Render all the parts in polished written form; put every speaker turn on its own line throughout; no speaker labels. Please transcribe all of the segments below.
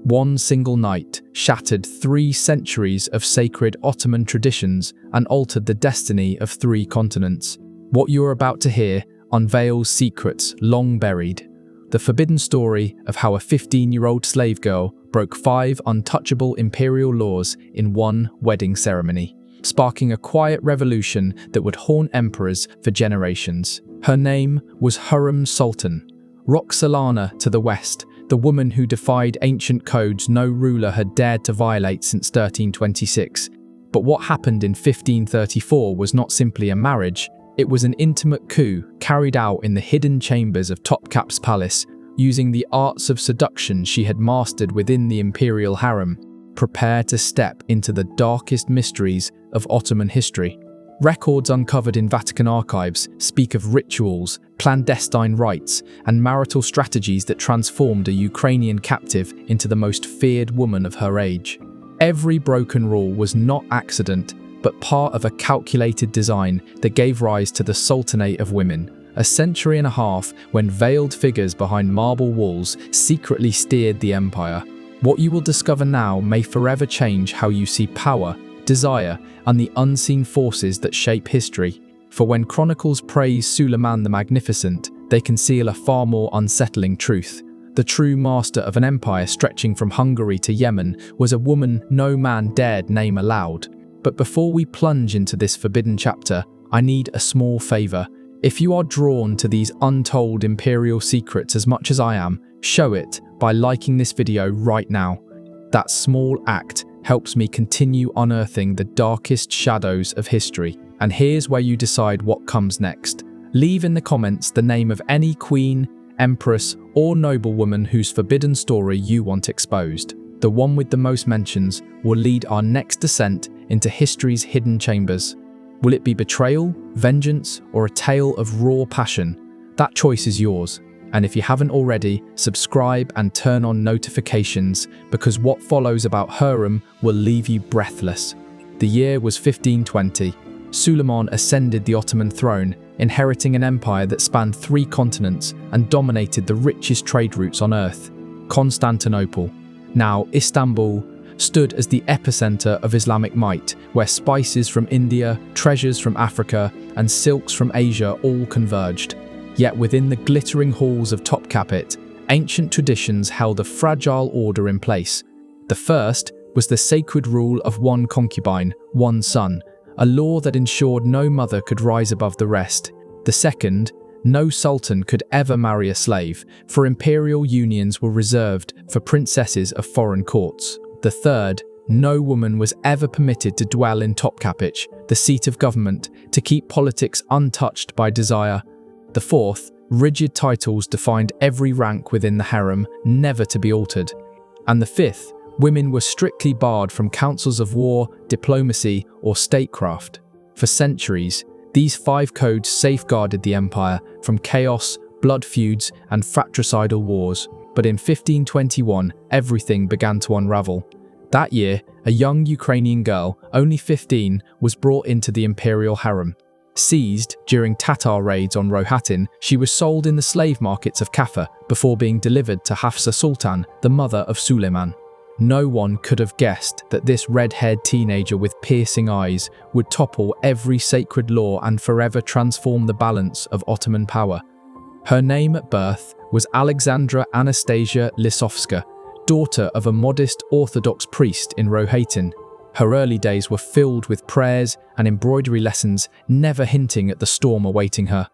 One single night shattered 3 centuries of sacred Ottoman traditions and altered the destiny of 3 continents. What you're about to hear unveils secrets long buried. The forbidden story of how a 15-year-old slave girl broke 5 untouchable imperial laws in one wedding ceremony, sparking a quiet revolution that would haunt emperors for generations. Her name was Hurrem Sultan, Roxolana to the west, the woman who defied ancient codes no ruler had dared to violate since 1326. But what happened in 1534 was not simply a marriage, it was an intimate coup carried out in the hidden chambers of Topkapi Palace, using the arts of seduction she had mastered within the imperial harem. Prepare to step into the darkest mysteries of Ottoman history. Records uncovered in Vatican archives speak of rituals, clandestine rites, and marital strategies that transformed a Ukrainian captive into the most feared woman of her age. Every broken rule was not accident, but part of a calculated design that gave rise to the Sultanate of Women, a century and a half when veiled figures behind marble walls secretly steered the empire. What you will discover now may forever change how you see power, desire, and the unseen forces that shape history. For when chronicles praise Suleiman the Magnificent, they conceal a far more unsettling truth. The true master of an empire stretching from Hungary to Yemen was a woman no man dared name aloud. But before we plunge into this forbidden chapter, I need a small favor. If you are drawn to these untold imperial secrets as much as I am, show it by liking this video right now. That small act helps me continue unearthing the darkest shadows of history. And here's where you decide what comes next. Leave in the comments the name of any queen, empress, or noblewoman whose forbidden story you want exposed. The one with the most mentions will lead our next descent into history's hidden chambers. Will it be betrayal, vengeance, or a tale of raw passion? That choice is yours. And if you haven't already, subscribe and turn on notifications, because what follows about Hurrem will leave you breathless. The year was 1520. Suleiman ascended the Ottoman throne, inheriting an empire that spanned 3 continents and dominated the richest trade routes on earth. Constantinople, now Istanbul, stood as the epicenter of Islamic might, where spices from India, treasures from Africa, and silks from Asia all converged. Yet within the glittering halls of Topkapi, ancient traditions held a fragile order in place. The first was the sacred rule of one concubine, one son, a law that ensured no mother could rise above the rest. The second, no sultan could ever marry a slave, for imperial unions were reserved for princesses of foreign courts. The third, no woman was ever permitted to dwell in Topkapi, the seat of government, to keep politics untouched by desire. The fourth, rigid titles defined every rank within the harem, never to be altered. And the fifth, women were strictly barred from councils of war, diplomacy, or statecraft. For centuries, these 5 codes safeguarded the empire from chaos, blood feuds, and fratricidal wars. But in 1521, everything began to unravel. That year, a young Ukrainian girl, only 15, was brought into the imperial harem. Seized during Tatar raids on Rohatyn, she was sold in the slave markets of Kaffa before being delivered to Hafsa Sultan, the mother of Suleiman. No one could have guessed that this red-haired teenager with piercing eyes would topple every sacred law and forever transform the balance of Ottoman power. Her name at birth was Alexandra Anastasia Lisovska, daughter of a modest Orthodox priest in Rohatyn. Her early days were filled with prayers and embroidery lessons, never hinting at the storm awaiting her.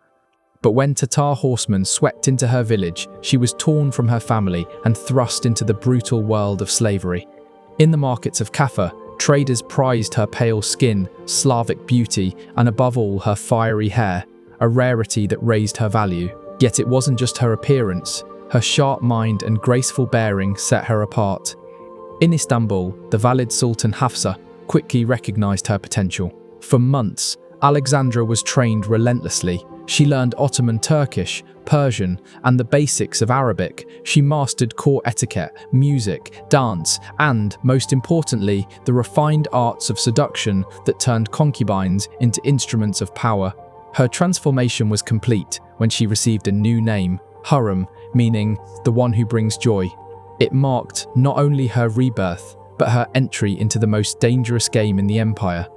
But when Tatar horsemen swept into her village, she was torn from her family and thrust into the brutal world of slavery. In the markets of Kaffa, traders prized her pale skin, Slavic beauty, and above all her fiery hair, a rarity that raised her value. Yet it wasn't just her appearance. Her sharp mind and graceful bearing set her apart. In Istanbul, the Valid Sultan Hafsa quickly recognized her potential. For months, Alexandra was trained relentlessly. She learned Ottoman Turkish, Persian, and the basics of Arabic. She mastered court etiquette, music, dance, and, most importantly, the refined arts of seduction that turned concubines into instruments of power. Her transformation was complete when she received a new name, Hurrem, meaning the one who brings joy. It marked not only her rebirth, but her entry into the most dangerous game in the empire.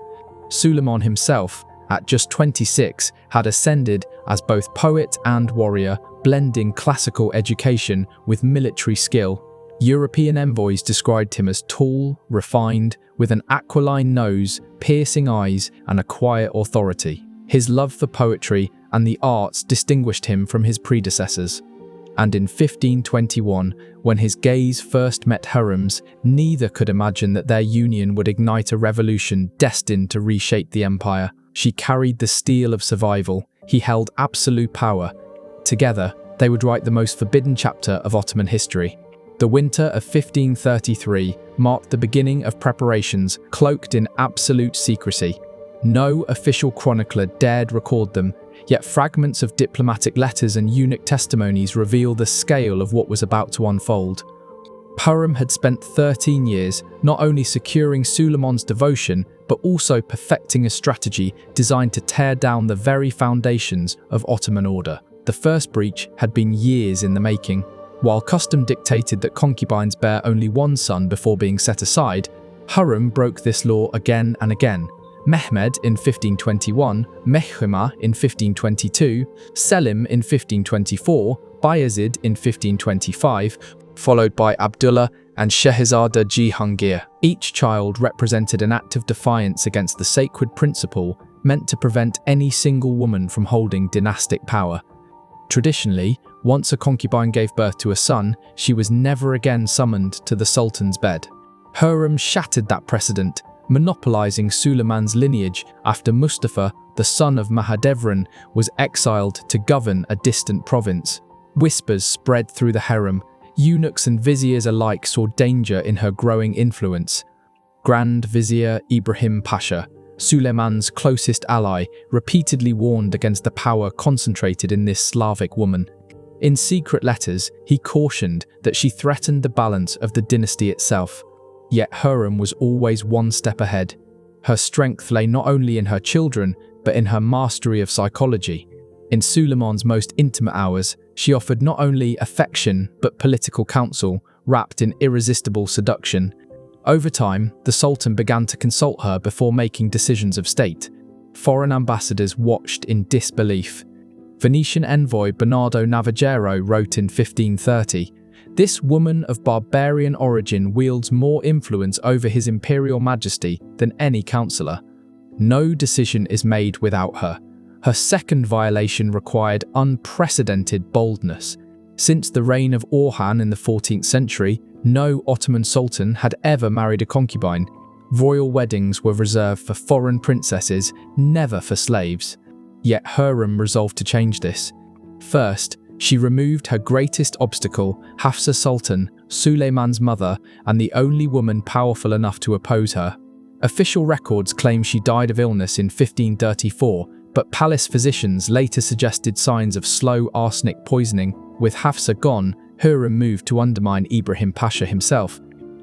Suleiman himself, at just 26, had ascended as both poet and warrior, blending classical education with military skill. European envoys described him as tall, refined, with an aquiline nose, piercing eyes, and a quiet authority. His love for poetry and the arts distinguished him from his predecessors. And in 1521, when his gaze first met Hurrem's, neither could imagine that their union would ignite a revolution destined to reshape the empire. She carried the steel of survival, he held absolute power. Together, they would write the most forbidden chapter of Ottoman history. The winter of 1533 marked the beginning of preparations cloaked in absolute secrecy. No official chronicler dared record them, yet fragments of diplomatic letters and eunuch testimonies reveal the scale of what was about to unfold. Hurrem had spent 13 years not only securing Suleiman's devotion, but also perfecting a strategy designed to tear down the very foundations of Ottoman order. The first breach had been years in the making. While custom dictated that concubines bear only one son before being set aside, Hurrem broke this law again and again. Mehmed in 1521, Mehrimah in 1522, Selim in 1524, Bayezid in 1525, followed by Abdullah and Shehzada Jihangir. Each child represented an act of defiance against the sacred principle meant to prevent any single woman from holding dynastic power. Traditionally, once a concubine gave birth to a son, she was never again summoned to the Sultan's bed. Hurrem shattered that precedent, monopolizing Suleiman's lineage after Mustafa, the son of Mahadevran, was exiled to govern a distant province. Whispers spread through the harem. Eunuchs and viziers alike saw danger in her growing influence. Grand Vizier Ibrahim Pasha, Suleiman's closest ally, repeatedly warned against the power concentrated in this Slavic woman. In secret letters, he cautioned that she threatened the balance of the dynasty itself. Yet Hurrem was always one step ahead. Her strength lay not only in her children, but in her mastery of psychology. In Suleiman's most intimate hours, she offered not only affection, but political counsel, wrapped in irresistible seduction. Over time, the Sultan began to consult her before making decisions of state. Foreign ambassadors watched in disbelief. Venetian envoy Bernardo Navagero wrote in 1530, "This woman of barbarian origin wields more influence over His Imperial Majesty than any councillor. No decision is made without her." Her second violation required unprecedented boldness. Since the reign of Orhan in the 14th century, no Ottoman Sultan had ever married a concubine. Royal weddings were reserved for foreign princesses, never for slaves. Yet Hurrem resolved to change this. First, she removed her greatest obstacle, Hafsa Sultan, Suleiman's mother, and the only woman powerful enough to oppose her. Official records claim she died of illness in 1534, but palace physicians later suggested signs of slow arsenic poisoning. With Hafsa gone, Hurrem moved to undermine Ibrahim Pasha himself.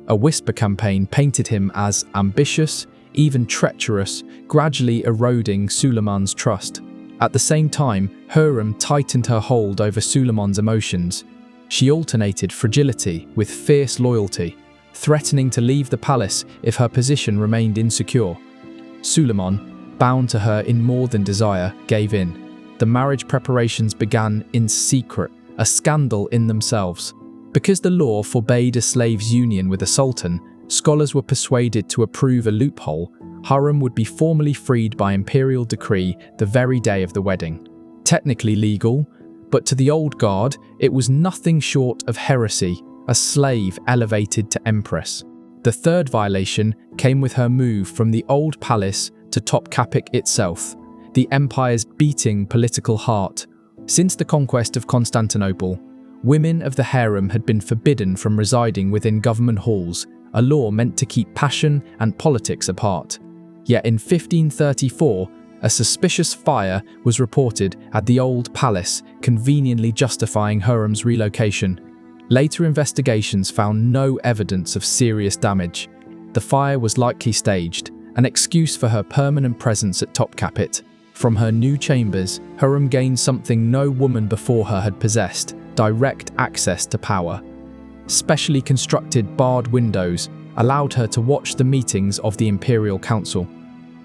A whisper campaign painted him as ambitious, even treacherous, gradually eroding Suleiman's trust. At the same time, Hurrem tightened her hold over Suleiman's emotions. She alternated fragility with fierce loyalty, threatening to leave the palace if her position remained insecure. Suleiman, bound to her in more than desire, gave in. The marriage preparations began in secret, a scandal in themselves. Because the law forbade a slave's union with a sultan, scholars were persuaded to approve a loophole. Hurrem would be formally freed by imperial decree the very day of the wedding. Technically legal, but to the old guard, it was nothing short of heresy, a slave elevated to empress. The third violation came with her move from the old palace to Topkapi itself, the empire's beating political heart. Since the conquest of Constantinople, women of the harem had been forbidden from residing within government halls, a law meant to keep passion and politics apart. Yet in 1534, a suspicious fire was reported at the old palace, conveniently justifying Hurrem's relocation. Later investigations found no evidence of serious damage. The fire was likely staged, an excuse for her permanent presence at Topkapi. From her new chambers, Hurrem gained something no woman before her had possessed: direct access to power. Specially constructed barred windows allowed her to watch the meetings of the Imperial Council.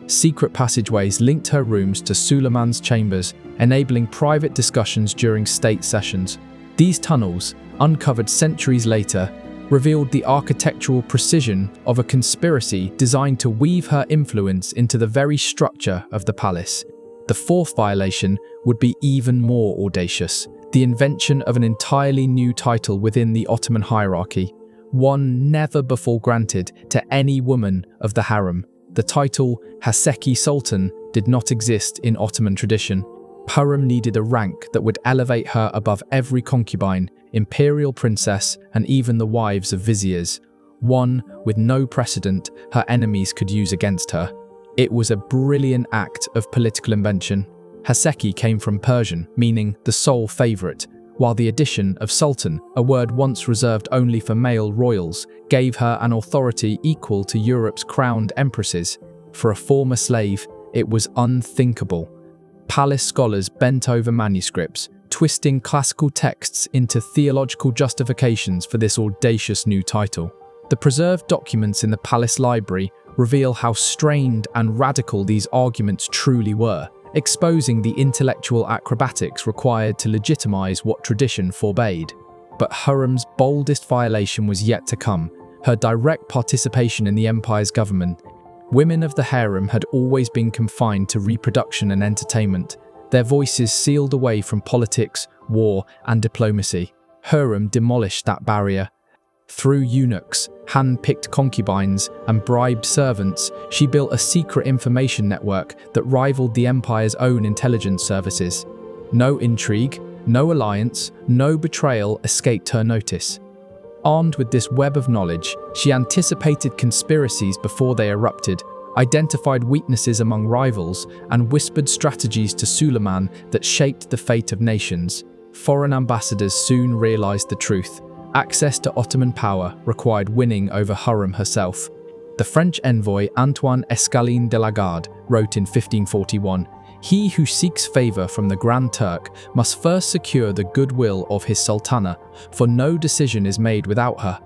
Secret passageways linked her rooms to Suleiman's chambers, enabling private discussions during state sessions. These tunnels, uncovered centuries later, revealed the architectural precision of a conspiracy designed to weave her influence into the very structure of the palace. The fourth violation would be even more audacious: the invention of an entirely new title within the Ottoman hierarchy, one never before granted to any woman of the harem. The title Hurrem Sultan did not exist in Ottoman tradition. Hurrem needed a rank that would elevate her above every concubine, imperial princess, and even the wives of viziers, one with no precedent her enemies could use against her. It was a brilliant act of political invention. Hurrem came from Persian, meaning the sole favourite, while the addition of Sultan, a word once reserved only for male royals, gave her an authority equal to Europe's crowned empresses. For a former slave, it was unthinkable. Palace scholars bent over manuscripts, twisting classical texts into theological justifications for this audacious new title. The preserved documents in the palace library reveal how strained and radical these arguments truly were, exposing the intellectual acrobatics required to legitimize what tradition forbade. But Hurrem's boldest violation was yet to come: her direct participation in the empire's government. Women of the harem had always been confined to reproduction and entertainment, their voices sealed away from politics, war, and diplomacy. Hurrem demolished that barrier. Through eunuchs, hand-picked concubines, and bribed servants, she built a secret information network that rivaled the empire's own intelligence services. No intrigue, no alliance, no betrayal escaped her notice. Armed with this web of knowledge, she anticipated conspiracies before they erupted, identified weaknesses among rivals, and whispered strategies to Suleiman that shaped the fate of nations. Foreign ambassadors soon realized the truth. Access to Ottoman power required winning over Hurrem herself. The French envoy Antoine Escalin de la Garde wrote in 1541, "He who seeks favor from the Grand Turk must first secure the goodwill of his sultana, for no decision is made without her."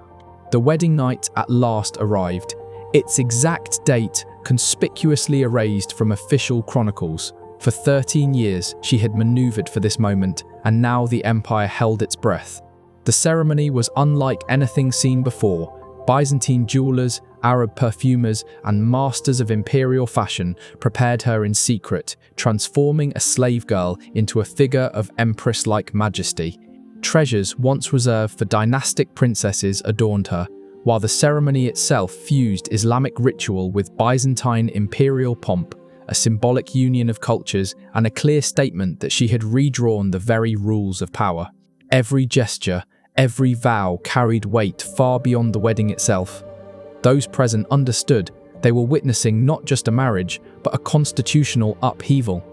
The wedding night at last arrived, its exact date conspicuously erased from official chronicles. For 13 years, she had maneuvered for this moment, and now the empire held its breath. The ceremony was unlike anything seen before. Byzantine jewelers, Arab perfumers, and masters of imperial fashion prepared her in secret, transforming a slave girl into a figure of empress-like majesty. Treasures once reserved for dynastic princesses adorned her, while the ceremony itself fused Islamic ritual with Byzantine imperial pomp, a symbolic union of cultures and a clear statement that she had redrawn the very rules of power. Every gesture, every vow carried weight far beyond the wedding itself. Those present understood they were witnessing not just a marriage, but a constitutional upheaval.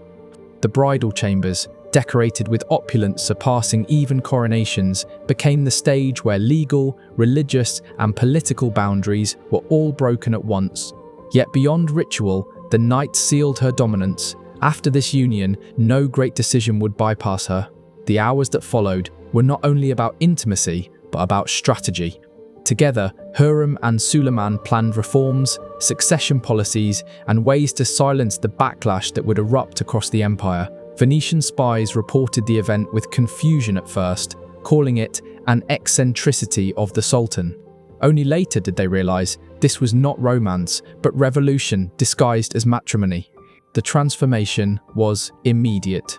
The bridal chambers, decorated with opulence surpassing even coronations, became the stage where legal, religious, and political boundaries were all broken at once. Yet beyond ritual, the night sealed her dominance. After this union, no great decision would bypass her. The hours that followed were not only about intimacy, but about strategy. Together, Hurrem and Suleiman planned reforms, succession policies, and ways to silence the backlash that would erupt across the empire. Venetian spies reported the event with confusion at first, calling it an eccentricity of the Sultan. Only later did they realize this was not romance, but revolution disguised as matrimony. The transformation was immediate.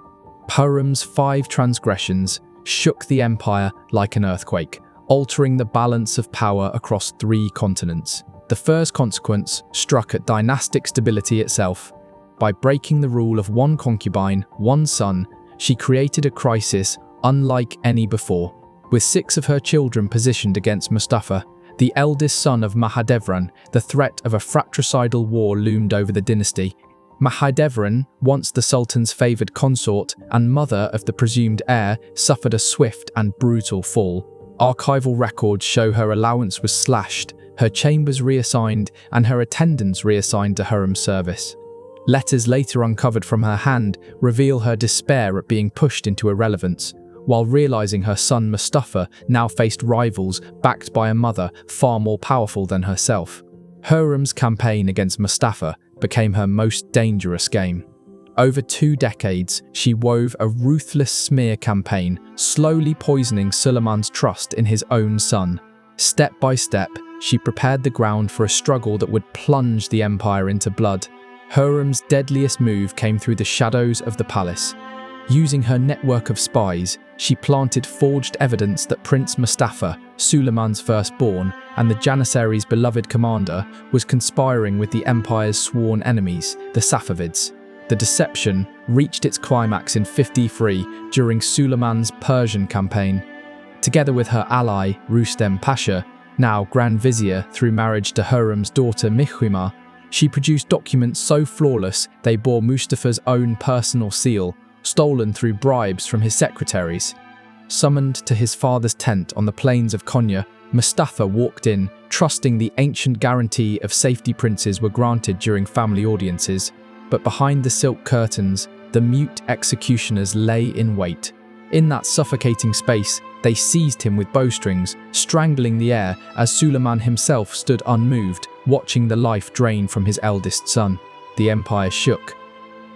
Hurrem's 5 transgressions shook the empire like an earthquake, altering the balance of power across 3 continents. The first consequence struck at dynastic stability itself. By breaking the rule of one concubine, one son, she created a crisis unlike any before. With 6 of her children positioned against Mustafa, the eldest son of Mahidevran, the threat of a fratricidal war loomed over the dynasty. Mahidevran, once the Sultan's favoured consort and mother of the presumed heir, suffered a swift and brutal fall. Archival records show her allowance was slashed, her chambers reassigned, and her attendants reassigned to Hurrem's service. Letters later uncovered from her hand reveal her despair at being pushed into irrelevance. while realizing her son Mustafa now faced rivals backed by a mother far more powerful than herself. Hurrem's campaign against Mustafa became her most dangerous game. Over 2 decades, she wove a ruthless smear campaign, slowly poisoning Suleiman's trust in his own son. Step by step, she prepared the ground for a struggle that would plunge the empire into blood. Hurrem's deadliest move came through the shadows of the palace. Using her network of spies, she planted forged evidence that Prince Mustafa, Suleiman's firstborn, and the Janissaries' beloved commander, was conspiring with the empire's sworn enemies, the Safavids. The deception reached its climax in 53 during Suleiman's Persian campaign. Together with her ally, Rustem Pasha, now Grand Vizier through marriage to Hurrem's daughter Mihrimah, she produced documents so flawless they bore Mustafa's own personal seal, stolen through bribes from his secretaries. Summoned to his father's tent on the plains of Konya, Mustafa walked in, trusting the ancient guarantee of safety princes were granted during family audiences. But behind the silk curtains, the mute executioners lay in wait. In that suffocating space, they seized him with bowstrings, strangling the air as Suleiman himself stood unmoved, watching the life drain from his eldest son. The empire shook.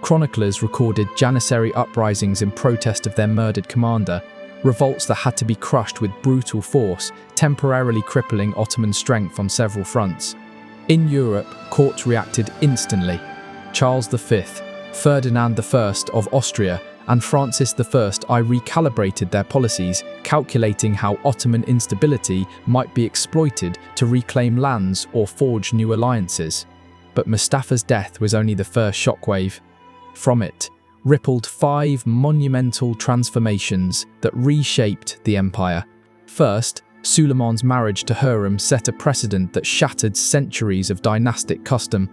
Chronicles recorded Janissary uprisings in protest of their murdered commander, revolts that had to be crushed with brutal force, temporarily crippling Ottoman strength on several fronts. In Europe, courts reacted instantly. Charles V, Ferdinand I of Austria, and Francis I recalibrated their policies, calculating how Ottoman instability might be exploited to reclaim lands or forge new alliances. But Mustafa's death was only the first shockwave. From it rippled 5 monumental transformations that reshaped the empire. First, Suleiman's marriage to Hurrem set a precedent that shattered centuries of dynastic custom.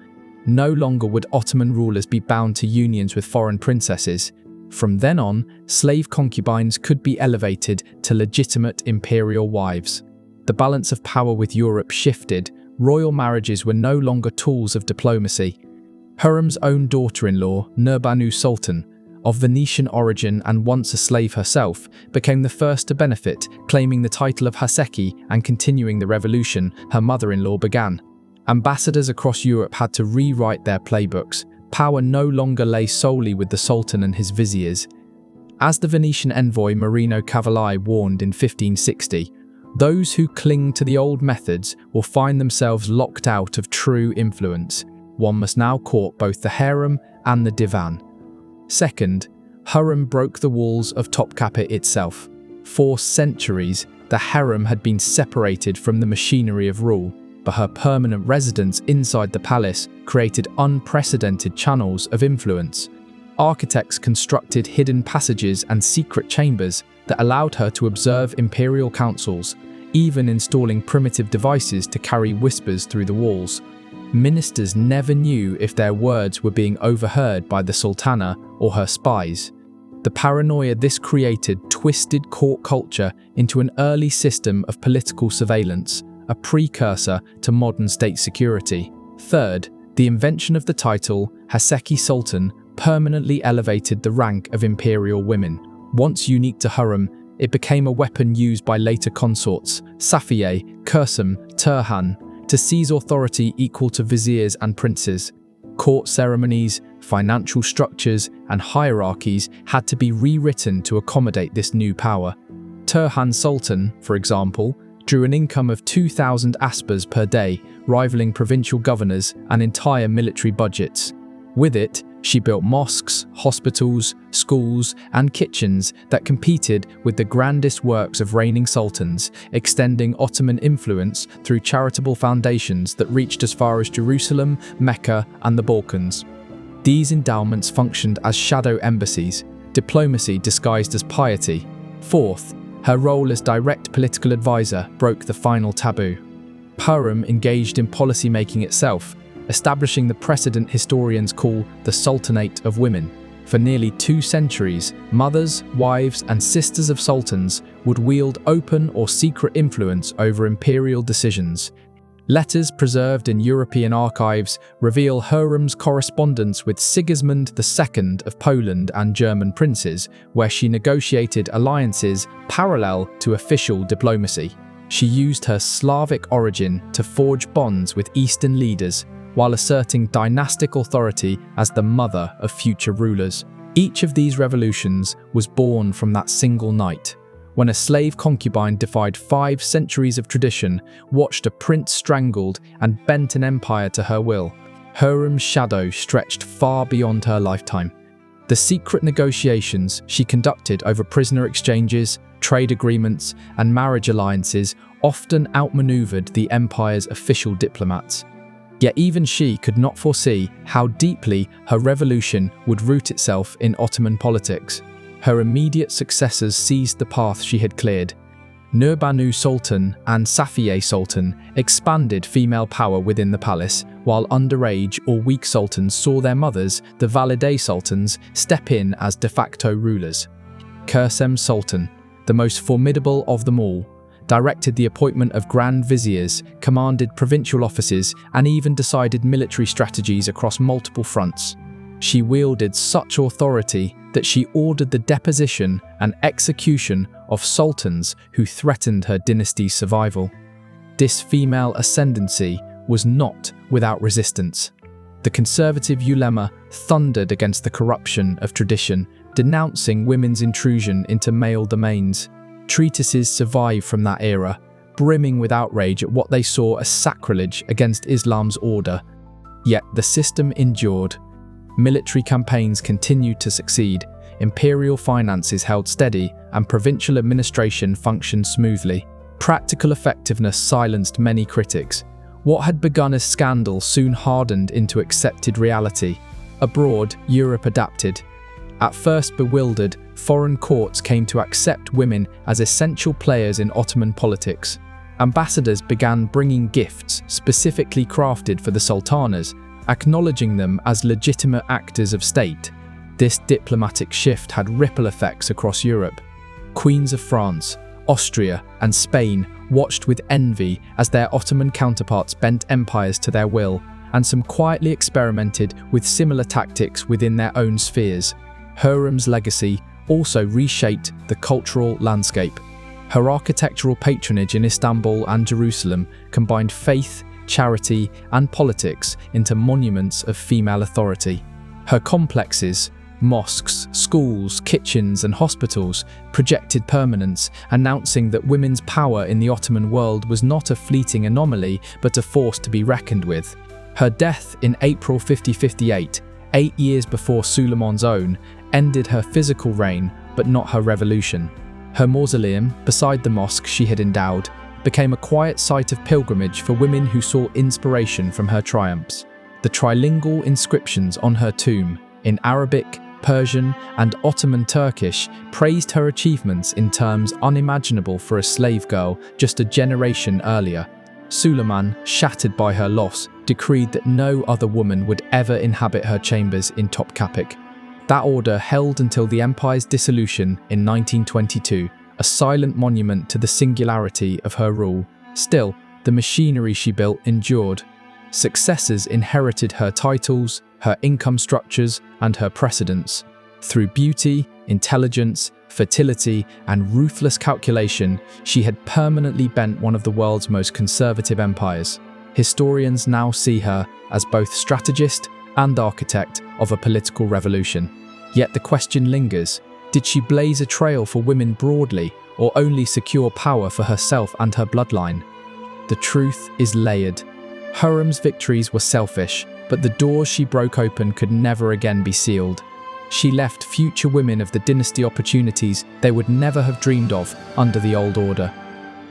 No longer would Ottoman rulers be bound to unions with foreign princesses. From then on, slave concubines could be elevated to legitimate imperial wives. The balance of power with Europe shifted. Royal marriages were no longer tools of diplomacy. Hurrem's own daughter-in-law, Nurbanu Sultan, of Venetian origin and once a slave herself, became the first to benefit, claiming the title of Haseki and continuing the revolution her mother-in-law began. Ambassadors across Europe had to rewrite their playbooks. Power no longer lay solely with the Sultan and his viziers. As the Venetian envoy Marino Cavalli warned in 1560, those who cling to the old methods will find themselves locked out of true influence. One must now court both the harem and the divan. Second, Hurrem broke the walls of Topkapi itself. For centuries, the harem had been separated from the machinery of rule, but her permanent residence inside the palace created unprecedented channels of influence. Architects constructed hidden passages and secret chambers that allowed her to observe imperial councils, even installing primitive devices to carry whispers through the walls. Ministers never knew if their words were being overheard by the Sultana or her spies. The paranoia this created twisted court culture into an early system of political surveillance, a precursor to modern state security. Third, the invention of the title Haseki Sultan permanently elevated the rank of imperial women. Once unique to Hurrem, it became a weapon used by later consorts, Safiye, Kursum, Turhan, to seize authority equal to viziers and princes. Court ceremonies, financial structures, and hierarchies had to be rewritten to accommodate this new power. Turhan Sultan, for example, drew an income of 2,000 aspas per day, rivaling provincial governors and entire military budgets. With it, she built mosques, hospitals, schools, and kitchens that competed with the grandest works of reigning sultans, extending Ottoman influence through charitable foundations that reached as far as Jerusalem, Mecca, and the Balkans. These endowments functioned as shadow embassies, diplomacy disguised as piety. Fourth, her role as direct political advisor broke the final taboo. Hurrem engaged in policy-making itself, establishing the precedent historians call the Sultanate of Women. For nearly 2 centuries, mothers, wives, and sisters of sultans would wield open or secret influence over imperial decisions. Letters preserved in European archives reveal Hurrem's correspondence with Sigismund II of Poland and German princes, where she negotiated alliances parallel to official diplomacy. She used her Slavic origin to forge bonds with Eastern leaders, while asserting dynastic authority as the mother of future rulers. Each of these revolutions was born from that single night, when a slave concubine defied 5 centuries of tradition, watched a prince strangled, and bent an empire to her will. Hurrem's shadow stretched far beyond her lifetime. The secret negotiations she conducted over prisoner exchanges, trade agreements, and marriage alliances often outmaneuvered the empire's official diplomats. Yet even she could not foresee how deeply her revolution would root itself in Ottoman politics. Her immediate successors seized the path she had cleared. Nurbanu Sultan and Safiye Sultan expanded female power within the palace, while underage or weak sultans saw their mothers, the Valide sultans, step in as de facto rulers. Hurrem Sultan, the most formidable of them all, directed the appointment of grand viziers, commanded provincial offices, and even decided military strategies across multiple fronts. She wielded such authority that she ordered the deposition and execution of sultans who threatened her dynasty's survival. This female ascendancy was not without resistance. The conservative ulema thundered against the corruption of tradition, denouncing women's intrusion into male domains. Treatises survive from that era, brimming with outrage at what they saw as sacrilege against Islam's order. Yet the system endured. Military campaigns continued to succeed, imperial finances held steady, and provincial administration functioned smoothly. Practical effectiveness silenced many critics. What had begun as scandal soon hardened into accepted reality. Abroad, Europe adapted. At first bewildered, foreign courts came to accept women as essential players in Ottoman politics. Ambassadors began bringing gifts specifically crafted for the sultanas, acknowledging them as legitimate actors of state. This diplomatic shift had ripple effects across Europe. Queens of France, Austria, and Spain watched with envy as their Ottoman counterparts bent empires to their will, and some quietly experimented with similar tactics within their own spheres. Hurrem's legacy also reshaped the cultural landscape. Her architectural patronage in Istanbul and Jerusalem combined faith, charity, and politics into monuments of female authority. Her complexes, mosques, schools, kitchens, and hospitals projected permanence, announcing that women's power in the Ottoman world was not a fleeting anomaly, but a force to be reckoned with. Her death in April 5058, 8 years before Suleiman's own, ended her physical reign, but not her revolution. Her mausoleum, beside the mosque she had endowed, became a quiet site of pilgrimage for women who sought inspiration from her triumphs. The trilingual inscriptions on her tomb, in Arabic, Persian, and Ottoman Turkish, praised her achievements in terms unimaginable for a slave girl just a generation earlier. Suleiman, shattered by her loss, decreed that no other woman would ever inhabit her chambers in Topkapi. That order held until the empire's dissolution in 1922, a silent monument to the singularity of her rule. Still, the machinery she built endured. Successors inherited her titles, her income structures, and her precedence. Through beauty, intelligence, fertility, and ruthless calculation, she had permanently bent one of the world's most conservative empires. Historians now see her as both strategist and architect of a political revolution. Yet the question lingers: did she blaze a trail for women broadly, or only secure power for herself and her bloodline? The truth is layered. Hurrem's victories were selfish, but the doors she broke open could never again be sealed. She left future women of the dynasty opportunities they would never have dreamed of under the old order.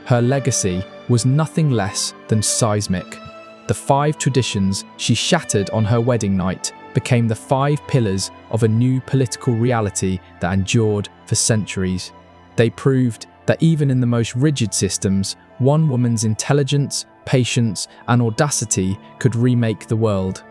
Her legacy was nothing less than seismic. The 5 traditions she shattered on her wedding night became the 5 pillars of a new political reality that endured for centuries. They proved that even in the most rigid systems, one woman's intelligence, patience, and audacity could remake the world.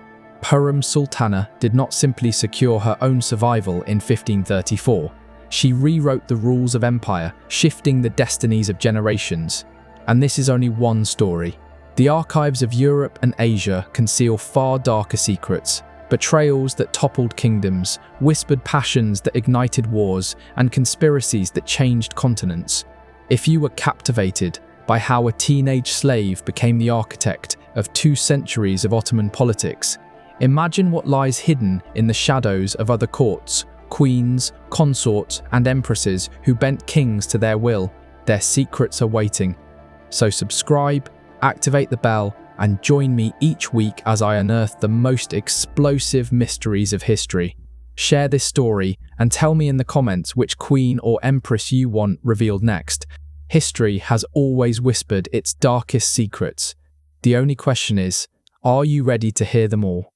Hurrem Sultan did not simply secure her own survival in 1534. She rewrote the rules of empire, shifting the destinies of generations. And this is only one story. The archives of Europe and Asia conceal far darker secrets, betrayals that toppled kingdoms, whispered passions that ignited wars, and conspiracies that changed continents. If you were captivated by how a teenage slave became the architect of 2 centuries of Ottoman politics, imagine what lies hidden in the shadows of other courts, queens, consorts, and empresses who bent kings to their will. Their secrets are waiting. So subscribe, activate the bell, and join me each week as I unearth the most explosive mysteries of history. Share this story and tell me in the comments which queen or empress you want revealed next. History has always whispered its darkest secrets. The only question is, are you ready to hear them all?